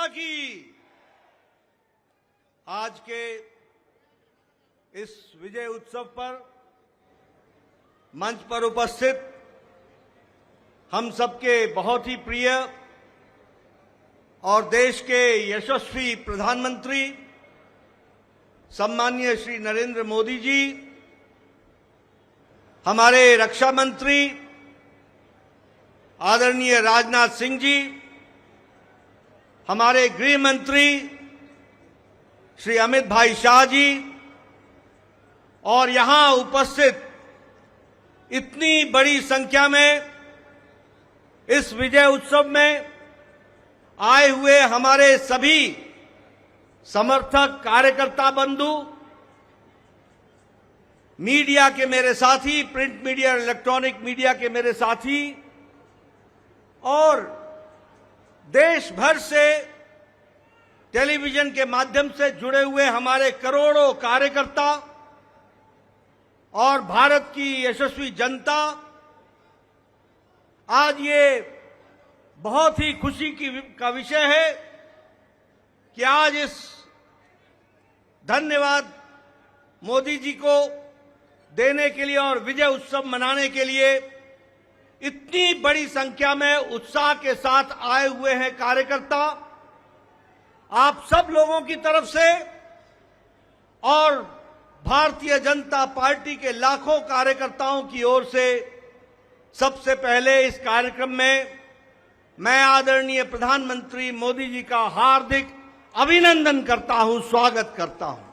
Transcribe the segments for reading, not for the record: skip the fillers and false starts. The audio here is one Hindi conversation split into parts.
की। आज के इस विजय उत्सव पर मंच पर उपस्थित हम सबके बहुत ही प्रिय और देश के यशस्वी प्रधानमंत्री सम्माननीय श्री नरेंद्र मोदी जी, हमारे रक्षा मंत्री आदरणीय राजनाथ सिंह जी, हमारे गृह मंत्री श्री अमित भाई शाह जी और यहां उपस्थित इतनी बड़ी संख्या में इस विजय उत्सव में आए हुए हमारे सभी समर्थक, कार्यकर्ता बंधु, मीडिया के मेरे साथी, प्रिंट मीडिया और इलेक्ट्रॉनिक मीडिया के मेरे साथी और देश भर से टेलीविजन के माध्यम से जुड़े हुए हमारे करोड़ों कार्यकर्ता और भारत की यशस्वी जनता, आज ये बहुत ही खुशी का विषय है कि आज इस धन्यवाद मोदी जी को देने के लिए और विजय उत्सव मनाने के लिए इतनी बड़ी संख्या में उत्साह के साथ आए हुए हैं कार्यकर्ता। आप सब लोगों की तरफ से और भारतीय जनता पार्टी के लाखों कार्यकर्ताओं की ओर से सबसे पहले इस कार्यक्रम में मैं आदरणीय प्रधानमंत्री मोदी जी का हार्दिक अभिनंदन करता हूं, स्वागत करता हूं।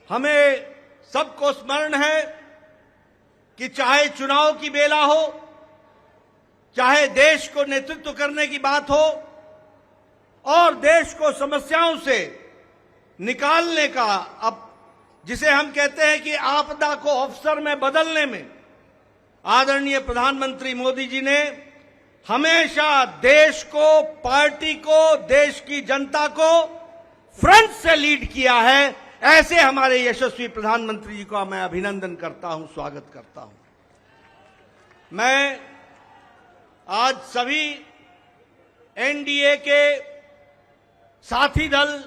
हमें सबको स्मरण है कि चाहे चुनाव की बेला हो, चाहे देश को नेतृत्व करने की बात हो और देश को समस्याओं से निकालने का, अब जिसे हम कहते हैं कि आपदा को अवसर में बदलने में आदरणीय प्रधानमंत्री मोदी जी ने हमेशा देश को, पार्टी को, देश की जनता को फ्रंट से लीड किया है। ऐसे हमारे यशस्वी प्रधानमंत्री जी का मैं अभिनंदन करता हूं, स्वागत करता हूं। मैं आज सभी एनडीए के साथी दल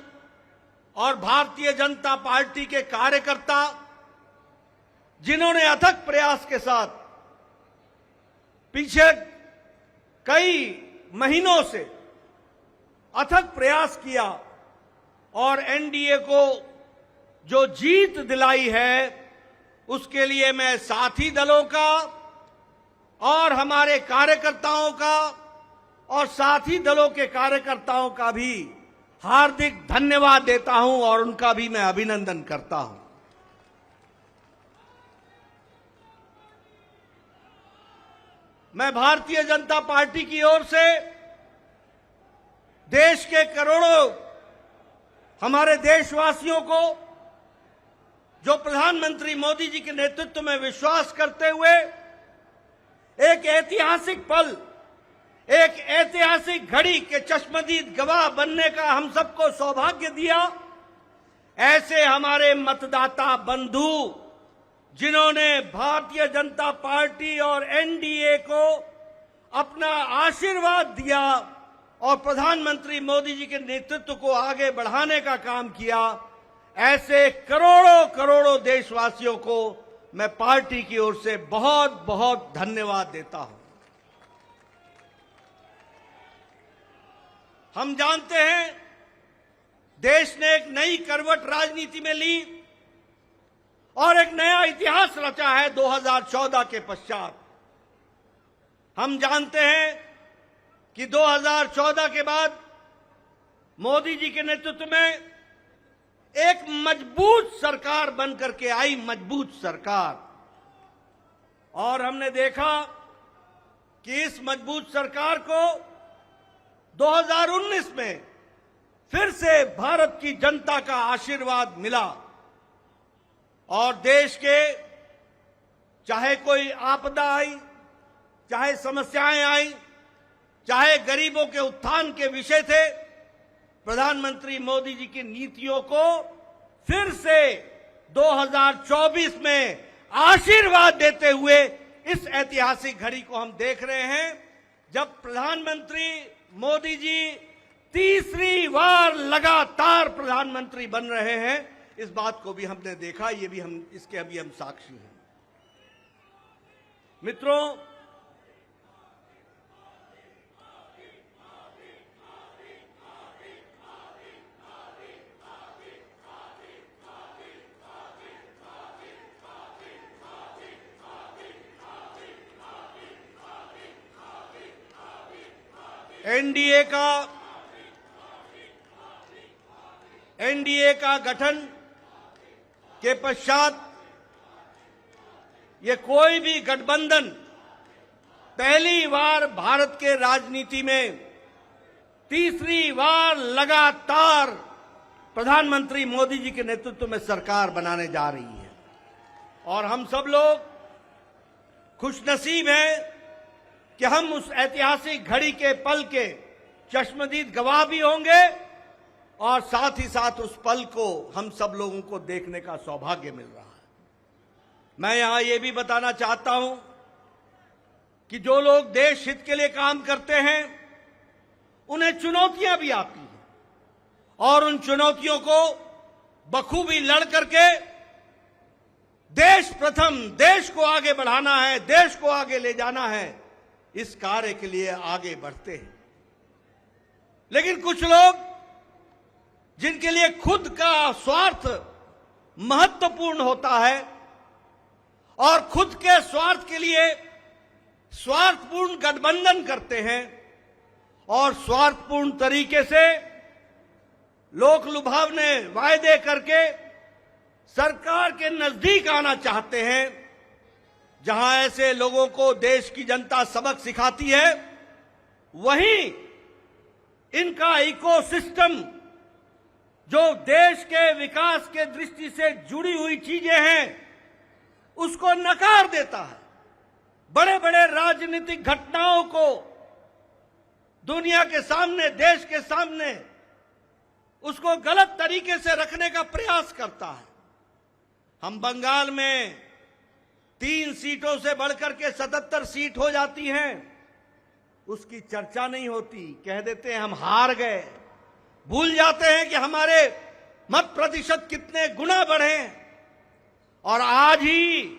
और भारतीय जनता पार्टी के कार्यकर्ता, जिन्होंने अथक प्रयास के साथ पीछे कई महीनों से अथक प्रयास किया और एनडीए को जो जीत दिलाई है, उसके लिए मैं साथी दलों का और हमारे कार्यकर्ताओं का और साथी दलों के कार्यकर्ताओं का भी हार्दिक धन्यवाद देता हूं और उनका भी मैं अभिनंदन करता हूं। मैं भारतीय जनता पार्टी की ओर से देश के करोड़ों हमारे देशवासियों को, जो प्रधानमंत्री मोदी जी के नेतृत्व में विश्वास करते हुए एक ऐतिहासिक पल, एक ऐतिहासिक घड़ी के चश्मदीद गवाह बनने का हम सबको सौभाग्य दिया, ऐसे हमारे मतदाता बंधु, जिन्होंने भारतीय जनता पार्टी और एनडीए को अपना आशीर्वाद दिया और प्रधानमंत्री मोदी जी के नेतृत्व को आगे बढ़ाने का काम किया, ऐसे करोड़ों करोड़ों देशवासियों को मैं पार्टी की ओर से बहुत बहुत धन्यवाद देता हूं। हम जानते हैं देश ने एक नई करवट राजनीति में ली और एक नया इतिहास रचा है 2014 के पश्चात। हम जानते हैं कि 2014 के बाद मोदी जी के नेतृत्व में एक मजबूत सरकार बनकर के आई, मजबूत सरकार, और हमने देखा कि इस मजबूत सरकार को 2019 में फिर से भारत की जनता का आशीर्वाद मिला और देश के चाहे कोई आपदा आई, चाहे समस्याएं आई, चाहे गरीबों के उत्थान के विषय थे, प्रधानमंत्री मोदी जी की नीतियों को फिर से 2024 में आशीर्वाद देते हुए इस ऐतिहासिक घड़ी को हम देख रहे हैं। जब प्रधानमंत्री मोदी जी तीसरी बार लगातार प्रधानमंत्री बन रहे हैं, इस बात को भी हमने देखा, ये भी इसके अभी हम साक्षी हैं। मित्रों, एनडीए का गठन के पश्चात ये कोई भी गठबंधन पहली बार भारत के राजनीति में तीसरी बार लगातार प्रधानमंत्री मोदी जी के नेतृत्व में सरकार बनाने जा रही है। और हम सब लोग खुशनसीब हैं कि हम उस ऐतिहासिक घड़ी के पल के चश्मदीद गवाह भी होंगे और साथ ही साथ उस पल को हम सब लोगों को देखने का सौभाग्य मिल रहा है। मैं यहां ये भी बताना चाहता हूं कि जो लोग देश हित के लिए काम करते हैं, उन्हें चुनौतियां भी आती हैं और उन चुनौतियों को बखूबी लड़ करके देश प्रथम, देश को आगे बढ़ाना है, देश को आगे ले जाना है, इस कार्य के लिए आगे बढ़ते हैं। लेकिन कुछ लोग जिनके लिए खुद का स्वार्थ महत्वपूर्ण होता है और खुद के स्वार्थ के लिए स्वार्थपूर्ण गठबंधन करते हैं और स्वार्थपूर्ण तरीके से लोक लुभावने वायदे करके सरकार के नजदीक आना चाहते हैं, जहां ऐसे लोगों को देश की जनता सबक सिखाती है, वहीं इनका इकोसिस्टम जो देश के विकास के दृष्टि से जुड़ी हुई चीजें हैं, उसको नकार देता है। बड़े बड़े राजनीतिक घटनाओं को दुनिया के सामने, देश के सामने उसको गलत तरीके से रखने का प्रयास करता है। हम बंगाल में 3 सीटों से बढ़कर के 77 सीट हो जाती हैं, उसकी चर्चा नहीं होती, कह देते हैं हम हार गए, भूल जाते हैं कि हमारे मत प्रतिशत कितने गुना बढ़े। और आज ही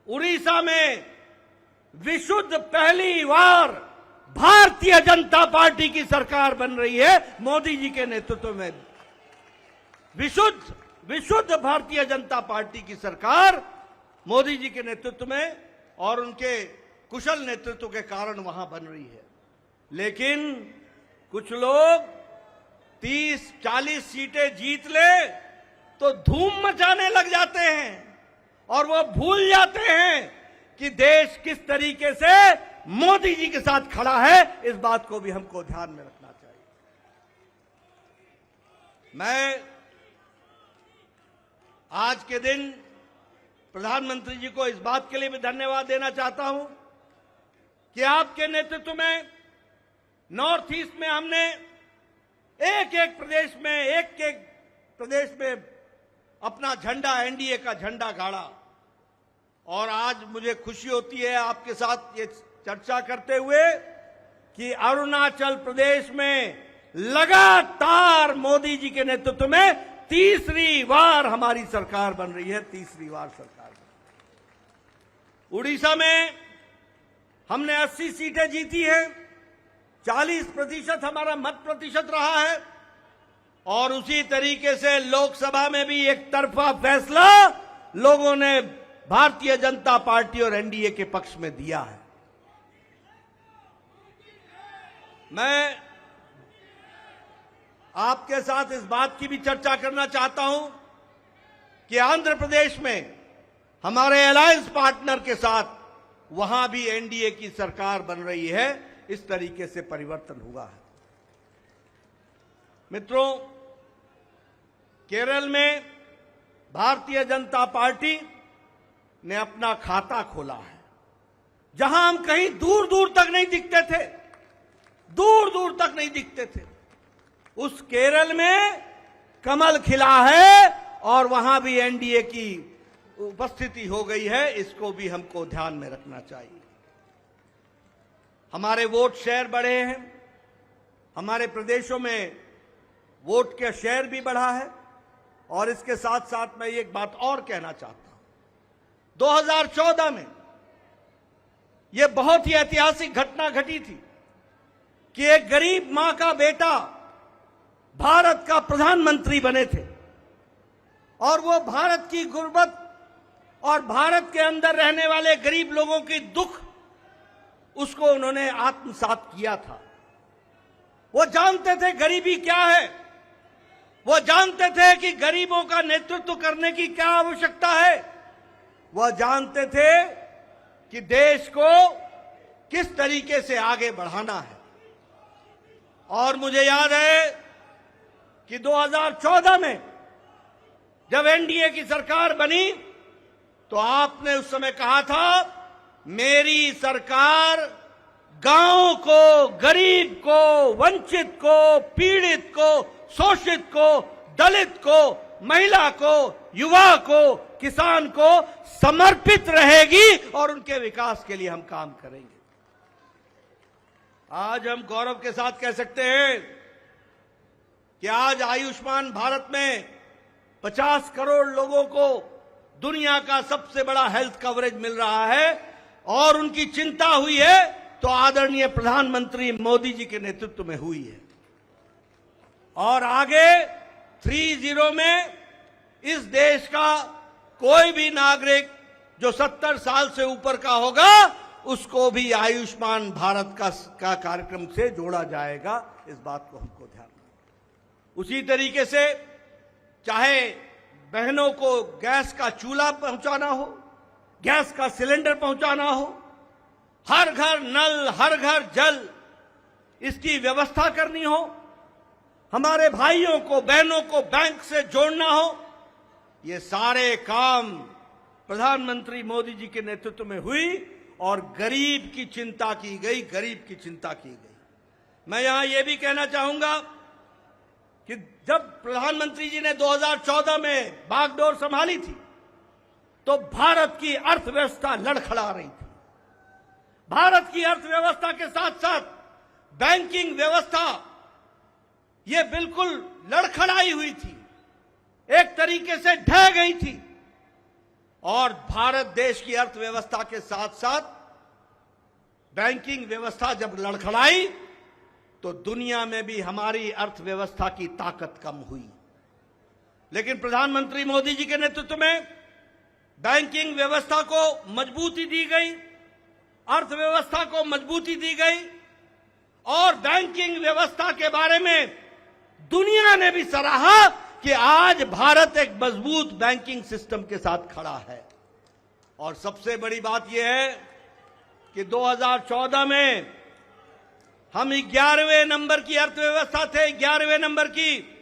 उड़ीसा में विशुद्ध पहली बार भारतीय जनता पार्टी की सरकार बन रही है, मोदी जी के नेतृत्व में। विशुद्ध भारतीय जनता पार्टी की सरकार मोदी जी के नेतृत्व में और उनके कुशल नेतृत्व के कारण वहां बन रही है। लेकिन कुछ लोग 30-40 सीटें जीत ले तो धूम मचाने लग जाते हैं और वो भूल जाते हैं कि देश किस तरीके से मोदी जी के साथ खड़ा है। इस बात को भी हमको ध्यान में रखना चाहिए। मैं आज के दिन प्रधानमंत्री जी को इस बात के लिए भी धन्यवाद देना चाहता हूं कि आपके नेतृत्व में नॉर्थ ईस्ट में हमने एक एक प्रदेश में अपना झंडा, एनडीए का झंडा गाड़ा। और आज मुझे खुशी होती है आपके साथ ये चर्चा करते हुए कि अरुणाचल प्रदेश में लगातार मोदी जी के नेतृत्व में तीसरी बार हमारी सरकार बन रही है, तीसरी बार सरकार। उड़ीसा में हमने 80 सीटें जीती हैं, 40% हमारा मत प्रतिशत रहा है और उसी तरीके से लोकसभा में भी एक तरफा फैसला लोगों ने भारतीय जनता पार्टी और एनडीए के पक्ष में दिया है। मैं आपके साथ इस बात की भी चर्चा करना चाहता हूं कि आंध्र प्रदेश में हमारे अलायंस पार्टनर के साथ वहां भी एनडीए की सरकार बन रही है। इस तरीके से परिवर्तन हुआ है। मित्रों, केरल में भारतीय जनता पार्टी ने अपना खाता खोला है, जहां हम कहीं दूर दूर तक नहीं दिखते थे, दूर दूर तक नहीं दिखते थे, उस केरल में कमल खिला है और वहां भी एनडीए की उपस्थिति हो गई है। इसको भी हमको ध्यान में रखना चाहिए। हमारे वोट शेयर बढ़े हैं, हमारे प्रदेशों में वोट का शेयर भी बढ़ा है। और इसके साथ साथ मैं एक बात और कहना चाहता हूं, 2014 में यह बहुत ही ऐतिहासिक घटना घटी थी कि एक गरीब मां का बेटा भारत का प्रधानमंत्री बने थे और वो भारत की गुर्बत और भारत के अंदर रहने वाले गरीब लोगों की दुख उसको उन्होंने आत्मसात किया था। वो जानते थे गरीबी क्या है, वो जानते थे कि गरीबों का नेतृत्व करने की क्या आवश्यकता है, वह जानते थे कि देश को किस तरीके से आगे बढ़ाना है। और मुझे याद है कि 2014 में जब एनडीए की सरकार बनी तो आपने उस समय कहा था, मेरी सरकार गांव को, गरीब को, वंचित को, पीड़ित को, शोषित को, दलित को, महिला को, युवा को, किसान को समर्पित रहेगी और उनके विकास के लिए हम काम करेंगे। आज हम गौरव के साथ कह सकते हैं कि आज आयुष्मान भारत में 50 करोड़ लोगों को दुनिया का सबसे बड़ा हेल्थ कवरेज मिल रहा है और उनकी चिंता हुई है तो आदरणीय प्रधानमंत्री मोदी जी के नेतृत्व में हुई है। और आगे 30 में इस देश का कोई भी नागरिक जो 70 साल से ऊपर का होगा उसको भी आयुष्मान भारत का कार्यक्रम से जोड़ा जाएगा। इस बात को हमको ध्यान रखना। उसी तरीके से चाहे बहनों को गैस का चूल्हा पहुंचाना हो, गैस का सिलेंडर पहुंचाना हो, हर घर नल, हर घर जल, इसकी व्यवस्था करनी हो, हमारे भाइयों को, बहनों को बैंक से जोड़ना हो, ये सारे काम प्रधानमंत्री मोदी जी के नेतृत्व में हुई और गरीब की चिंता की गई, गरीब की चिंता की गई। मैं यहां यह भी कहना चाहूंगा कि जब प्रधानमंत्री जी ने 2014 में बागडोर संभाली थी तो भारत की अर्थव्यवस्था लड़खड़ा रही थी। भारत की अर्थव्यवस्था के साथ साथ बैंकिंग व्यवस्था ये बिल्कुल लड़खड़ाई हुई थी, एक तरीके से ढह गई थी। और भारत देश की अर्थव्यवस्था के साथ साथ बैंकिंग व्यवस्था जब लड़खड़ाई तो दुनिया में भी हमारी अर्थव्यवस्था की ताकत कम हुई। लेकिन प्रधानमंत्री मोदी जी के नेतृत्व में बैंकिंग व्यवस्था को मजबूती दी गई, अर्थव्यवस्था को मजबूती दी गई और बैंकिंग व्यवस्था के बारे में दुनिया ने भी सराहा कि आज भारत एक मजबूत बैंकिंग सिस्टम के साथ खड़ा है। और सबसे बड़ी बात यह है कि 2014 में हम 11वें नंबर की अर्थव्यवस्था थे, 11वें नंबर की।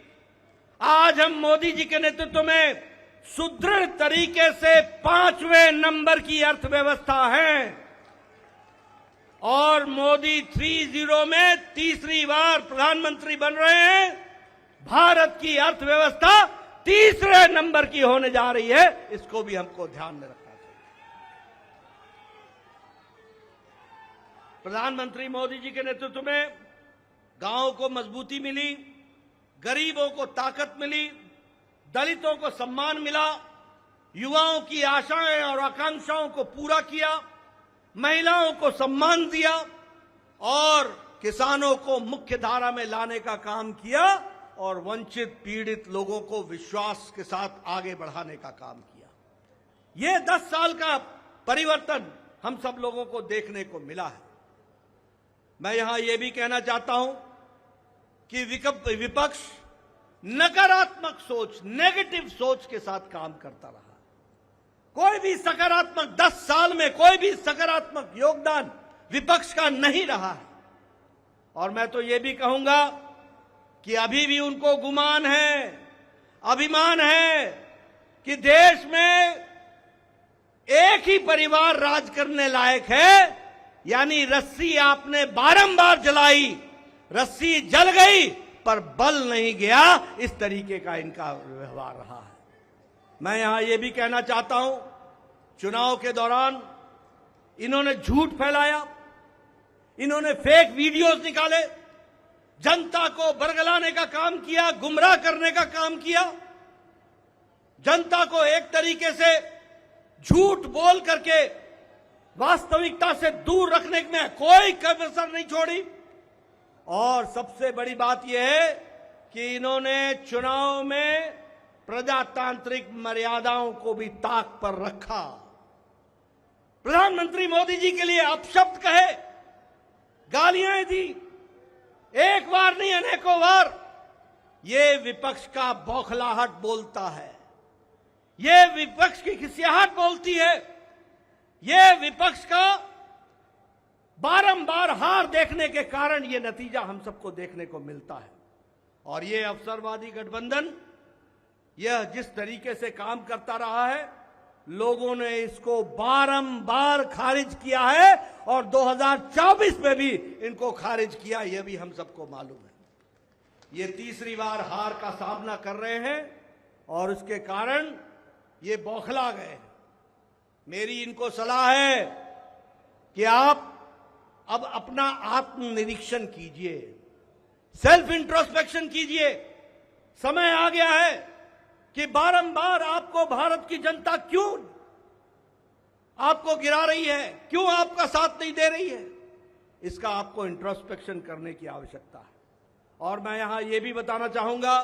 आज हम मोदी जी के नेतृत्व में सुदृढ़ तरीके से 5वें नंबर की अर्थव्यवस्था है। और मोदी 30 में तीसरी बार प्रधानमंत्री बन रहे हैं। भारत की अर्थव्यवस्था तीसरे नंबर की होने जा रही है, इसको भी हमको ध्यान में रखना चाहिए। प्रधानमंत्री मोदी जी के नेतृत्व में गांवों को मजबूती मिली, गरीबों को ताकत मिली, दलितों को सम्मान मिला, युवाओं की आशाएं और आकांक्षाओं को पूरा किया, महिलाओं को सम्मान दिया और किसानों को मुख्य धारा में लाने का काम किया और वंचित पीड़ित लोगों को विश्वास के साथ आगे बढ़ाने का काम किया। ये 10 साल का परिवर्तन हम सब लोगों को देखने को मिला है। मैं यहां यह भी कहना चाहता हूं कि विपक्ष नकारात्मक सोच, नेगेटिव सोच के साथ काम करता रहा। कोई भी सकारात्मक 10 साल में कोई भी सकारात्मक योगदान विपक्ष का नहीं रहा है। और मैं तो यह भी कहूंगा कि अभी भी उनको गुमान है, अभिमान है कि देश में एक ही परिवार राज करने लायक है। यानी रस्सी आपने बारंबार जलाई, रस्सी जल गई पर बल नहीं गया, इस तरीके का इनका व्यवहार रहा है। मैं यहां यह भी कहना चाहता हूं, चुनाव के दौरान इन्होंने झूठ फैलाया, इन्होंने फेक वीडियोस निकाले, जनता को बरगलाने का काम किया, गुमराह करने का काम किया, जनता को एक तरीके से झूठ बोल करके वास्तविकता से दूर रखने में कोई कसर नहीं छोड़ी। और सबसे बड़ी बात यह है कि इन्होंने चुनाव में प्रजातांत्रिक मर्यादाओं को भी ताक पर रखा। प्रधानमंत्री मोदी जी के लिए अपशब्द कहे, गालियां दी, एक बार नहीं अनेकों बार। ये विपक्ष का बौखलाहट बोलता है, ये विपक्ष की खिसियाहट बोलती है, ये विपक्ष का बारंबार हार देखने के कारण ये नतीजा हम सबको देखने को मिलता है। और ये अवसरवादी गठबंधन यह जिस तरीके से काम करता रहा है, लोगों ने इसको बारंबार खारिज किया है और 2024 में भी इनको खारिज किया, यह भी हम सबको मालूम है। ये तीसरी बार हार का सामना कर रहे हैं और उसके कारण ये बौखला गए हैं। मेरी इनको सलाह है कि आप अब अपना आत्मनिरीक्षण कीजिए, सेल्फ इंट्रोस्पेक्शन कीजिए। समय आ गया है कि बारंबार आपको भारत की जनता क्यों आपको गिरा रही है, क्यों आपका साथ नहीं दे रही है, इसका आपको इंट्रोस्पेक्शन करने की आवश्यकता है। और मैं यहां यह भी बताना चाहूंगा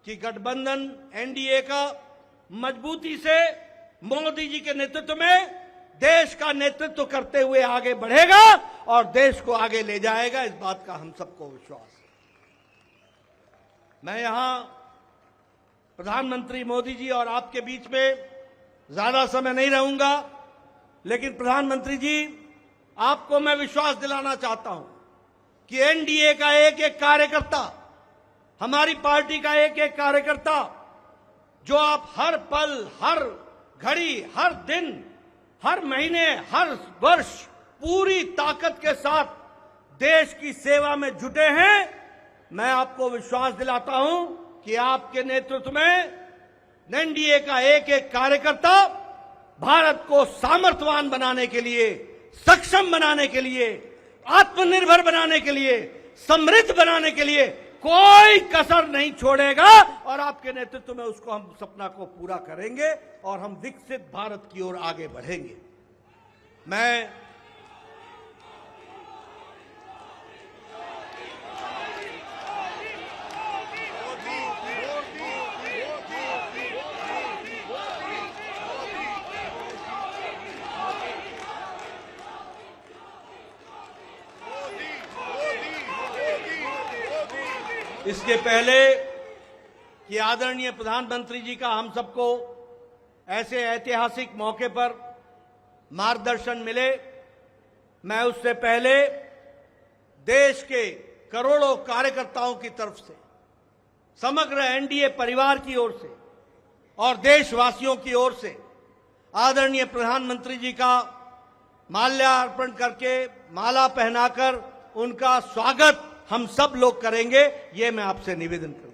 कि गठबंधन एनडीए का मजबूती से मोदी जी के नेतृत्व में देश का नेतृत्व करते हुए आगे बढ़ेगा और देश को आगे ले जाएगा, इस बात का हम सबको विश्वास है। मैं यहां प्रधानमंत्री मोदी जी और आपके बीच में ज्यादा समय नहीं रहूंगा, लेकिन प्रधानमंत्री जी आपको मैं विश्वास दिलाना चाहता हूं कि एनडीए का एक एक कार्यकर्ता, हमारी पार्टी का एक एक कार्यकर्ता, जो आप हर पल, हर घड़ी, हर दिन, हर महीने, हर वर्ष पूरी ताकत के साथ देश की सेवा में जुटे हैं, मैं आपको विश्वास दिलाता हूं कि आपके नेतृत्व में एनडीए का एक एक कार्यकर्ता भारत को सामर्थ्यवान बनाने के लिए, सक्षम बनाने के लिए, आत्मनिर्भर बनाने के लिए, समृद्ध बनाने के लिए कोई कसर नहीं छोड़ेगा। और आपके नेतृत्व में उसको हम सपना को पूरा करेंगे और हम विकसित भारत की ओर आगे बढ़ेंगे। मैं इसके पहले कि आदरणीय प्रधानमंत्री जी का हम सबको ऐसे ऐतिहासिक मौके पर मार्गदर्शन मिले, मैं उससे पहले देश के करोड़ों कार्यकर्ताओं की तरफ से, समग्र एनडीए परिवार की ओर से और देशवासियों की ओर से आदरणीय प्रधानमंत्री जी का माल्यार्पण करके, माला पहनाकर उनका स्वागत हम सब लोग करेंगे, ये मैं आपसे निवेदन करूंगा।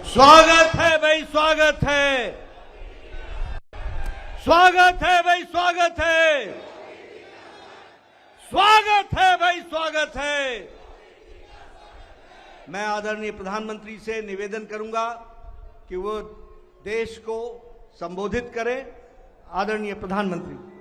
स्वागत है भाई, स्वागत है, स्वागत है भाई, स्वागत है, स्वागत है भाई, स्वागत है। मैं आदरणीय प्रधानमंत्री से निवेदन करूंगा कि वो देश को संबोधित करें। आदरणीय प्रधानमंत्री।